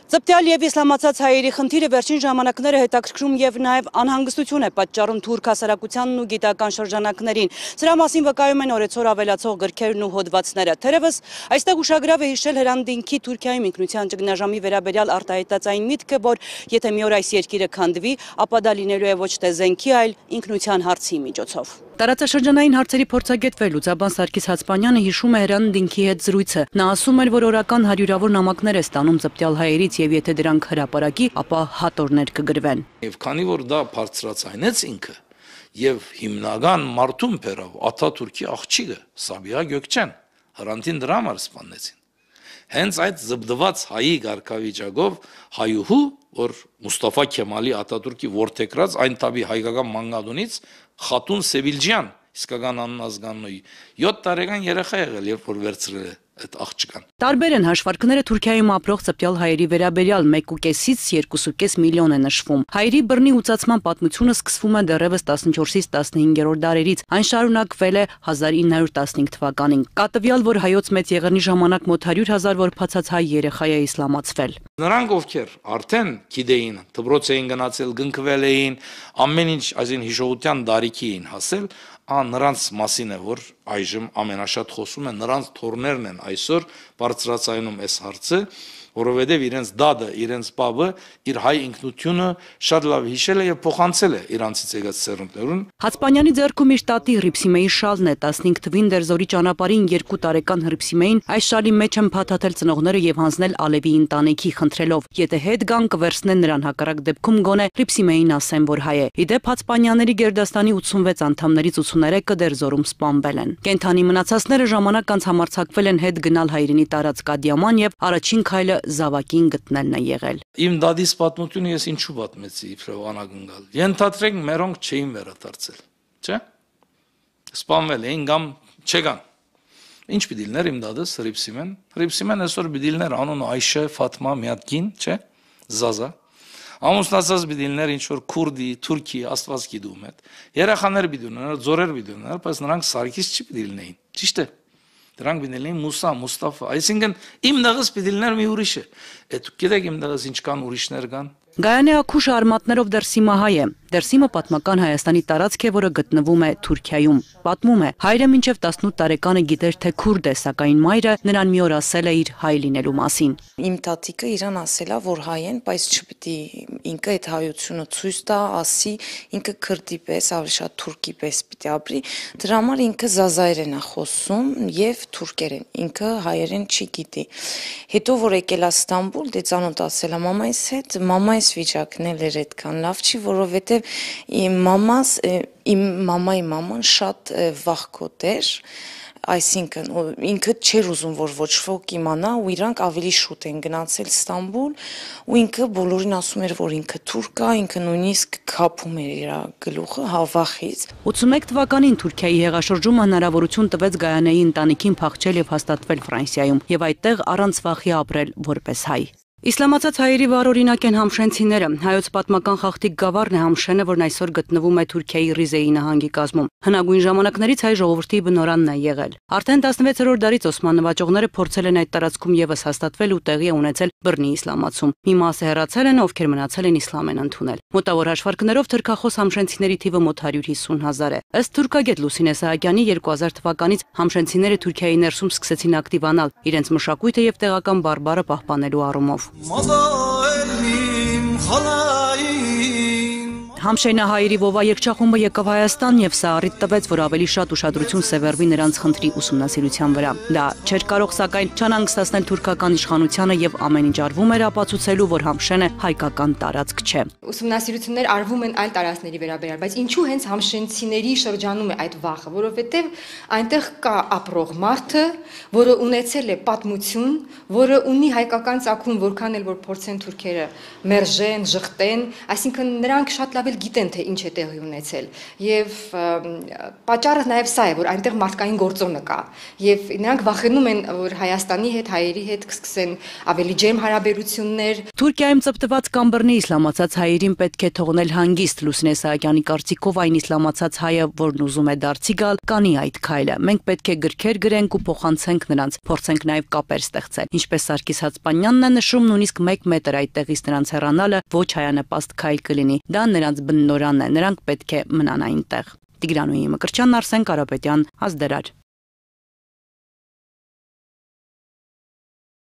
Ծպտյալ և իսլամացած հայերի խնդիրը վերջին ժամանակները հետաքրքրում և նաև անհանգստություն է պատճառում թուրք հասարակությանն ու գիտական շրջանակներին։ Սրա մասին վկայում են օրեցօր ավելացող գրքերն ու հոդվածները։ Թերևս այստեղ ուշագրավ է հիշել Հրանտինքի Թուրքիայում ինքնության ճգնաժամի վերաբերյալ արտահայտած այն միտքը, որ եթե մի օր այս երկիրը քանդվի, ապա դա լինելու է ոչ թե զենքի, այլ ինքնության հարցի միջոցով։ Տարածաշրջանային հարցերի փորձագետ լուծաբան Սարգիս Հացպանյանը հիշում է Հրանտինքի հետ զրույցը։ Նա ասում էր, որ օրական հարյուրավոր նամակներ է ստանում ծպտյալ հայերից և եթե դրանք հրապարակի, ապա հատորներ կգրվեն։ Եվ քանի որ դա բարձրացանեց ինքը եւ հիմնական մարդում բերավ Աթաթուրքի աղջիկը Սաբիհա Գոկչյան, Հրանտին դրա համար սպանեցին։ Հենց այդ զբդված հայի ղարքավիճակով հայուհու, որ Մուստաֆա Քեմալի Աթաթուրքի որդեգրած այն տաբի հայկական մանգադունից Խատուն Սևիլջյան, իսկական աննազգաննոյի 7 տարեկան երեխա եղել, երբ որ վերցրել է այդ աղջկան։ Տարբեր են հաշվարկները Թուրքիայում ապրող ծպտյալ հայերի վերաբերյալ 1.5-ից 2.5 միլիոն է նշվում։ Հայերի բռնի ուծացման պատմությունը սկսվում է դեռևս 14-ից 15-րդ դարերից։ Այն շարունակվել է 1915 թվականին։ Կատվյալ, որ հայոց մեծ եղեռնի ժամանակ մոտ 100,000 որբացած հայ երեխա է իսլամացվել։ Նրանք ովքեր արդեն գիտեին, դպրոց էին գնացել, գնկվել էին, ամեն ինչ այսին հիշողության դարիքի էին հասել, նրանց մասին է, որ այժմ ամենաշատ խոսում են, նրանց թորներն են այսօր բարձրացնում այս հարցը, որովհետև իրենց դադը, իրենց բաբը իր հայ ինքնությունը շատ լավ հիշել է եւ փոխանցել է իրանցից եկած սերունդներուն։ Հացպանյանի ձեռքում իր տատի Հռիփսիմեի շալն է, 15 թվին Դերզորի ճանապարհին 2 տարեկան Հռիփսիմեին այս շալի մեջ են փաթաթել ծնողները եւ հանձնել Ալևի ընտանիքի խնդրելով, եթե հետ գան կվերցնեն նրան, հակառակ դեպքում գոնե Հռիփսիմեին ասեն, որ հայ է։ Իդեպ Հացպանյանների գերդաստանի 86 անդամներից 83-ը Դերզորում սպանվել են։ Կենթանի մնացածները ժամանակ անց համարձակվել են հետ գնալ հայրենի տարածք Ադիաման եւ առաջին քայլը զավակին գտնելն է եղել։ Իմ դադիս պատմությունը ես ինչու պատմեցի իբրև անագնգալ։ Ենթադրենք մերոնք չէին վերադարձել, չէ՞։ Սպանվել էին կամ չեկան։ Ինչ պիտի լիներ իմ դադս Հռիփսիմեն։ Հռիփսիմեն այսօր պիտի լիներ անունը Այշե Ֆաթմա Միատկին, չէ՞։ Զազա։ Ամուսնացած պիտի լիներ ինչ որ քուրդի, թուրքի, աստված գիտում հետ։ Երեխաներ պիտի ունենար, ձորեր պիտի ունենար, բայց նրանք Սարգիս չի պիտի լինեին։ Ճիշտ է։ Դրանք պիտի լինեին Մուսա, Մուստաֆա, այսինքն իմ դղս պիտի լիներ մի ուրիշը։ Այդ գիտեք իմ դղս ինչ կան ուրիշներ կան։ Գայանե Աքուշը արմատներով Դերսիմահայ է։ Դերսիմը պատմական Հայաստանի տարածք է, որը գտնվում է Թուրքիայում։ Պատմում է, հայրը մինչև 18 տարեկանը գիտեր, թե քուրդ է, սակայն մայրը նրան մի օր ասել է իր հայ լինելու մասին։ Իմ տատիկը իրան ասել է, որ հայ են, բայց չպիտի ինքը այդ հայությունը ցույց տա, ասի, ինքը քրդի պես, ավելի շատ թուրքի պես պիտի ապրի։ Դրա համար ինքը զազայերեն է խոսում եւ թուրքերեն։ Ինքը հայերեն չի գիտի։ Հետո որ եկել է Ստամբուլ, դե ծանոթ ասել է մամայիս հետ, մամայիս վիճակն էլ էր այդքան լավ չի, որովհետեւ իմ մամայի մաման շատ վախկոտ էր, այսինքն ինքը չէր ուզում, որ ոչ ոք իմանա ու իրանք ավելի շուտ են գնացել Ստամբուլ ու ինքը բոլորին ասում էր, որ ինքը թուրք է, ինքը նույնիսկ քափում էր իր գլուխը հավախից։ 81 թվականին Թուրքիայի հեղաշրջումը հնարավորություն տվեց Գայանեի ընտանիքին փախչել եւ հաստատվել Ֆրանսիայում եւ այդտեղ առանց վախի ապրել որպես հայ։ Իսլամացած հայերի վառ օրինակ են համշենցիները։ Հայոց պատմական խախտիկ գավառն է Համշենը, որն այսօր գտնվում է Թուրքիայի Ռիզեի նահանգի կազմում։ Հնագույն ժամանակներից հայ ժողովրդի բնորանն է եղել։ Արդեն 16-րդ դարից Օսման նվաճողները փորձել են այդ տարածքում եւս հաստատվել ու տեղի ունեցել բռնի իսլամացում։ Մի մասը հեռացել են, ովքեր մնացել են իսլամ են ընդունել։ Մոտավոր հաշվարկներով թրքախոս համշենցիների թիվը մոտ 150,000 է։ Ըստ թուրքագետ Լուսինե Սահակյանի 2000 թվականից համշենցիները Թուրքիայի ներսում սկսեցին ակտիվանալ իրենց մշակույթը եւ տեղական բարբառը պահպանելու առումով։ Համշենահայերի ովա երգչախումբը եկավ Հայաստան եւ սա առիթ տվեց, որ ավելի շատ ուշադրություն սևեռվի նրանց խնդրի ուսումնասիրության վրա։ Դա չէր կարող սակայն չանհանգստացնել թուրքական իշխանությանը եւ ամեն ինչ արվում էր ապացուցելու, որ Համշենը հայկական տարածք չէ։ Ուսումնասիրություններ արվում են այլ տարածքների վերաբերյալ, բայց ինչու հենց համշենցիների շրջանում է այդ վախը, որովհետեւ այնտեղ կա ապրող մարդը, որը ունեցել է պատմություն, որը ունի հայկական ծագում, որքան էլ որ փորձեն թուրքերը մերժեն, ժխտեն, այսինքն նրանք շատ լավ նրանք էլ գիտեն թե ինչ է տեղի ունեցել եւ պատճառը նաեւ սա է որ այնտեղ մարդկային գործոնը կա եւ նրանք վախենում են որ Հայաստանի հետ հայերի հետ կսկսեն ավելի ջերմ հարաբերություններ Թուրքիայում ծպտված Կամբռնի իսլամացած հայերին պետք է թողնել հանգիստ Լուսինե Սահակյանի կարծիքով այն իսլամացած հայը որն ուզում է դարձի գալ կանի այդ քայլը մենք պետք է գրքեր գրենք ու փոխանցենք նրանց փորձենք նաեւ կապեր ստեղծել ինչպես Սարգիս Հացպանյանն է նշում նույնիսկ 1 մետր այդտեղից նրանց հեռանալը ոչ հայանպաստ քայլ կլինի դա նրանց բննորանն է նրանք պետք է մնան այնտեղ Տիգրանուհի Մկրտչյան Արսեն Կարապետյան Ազդարար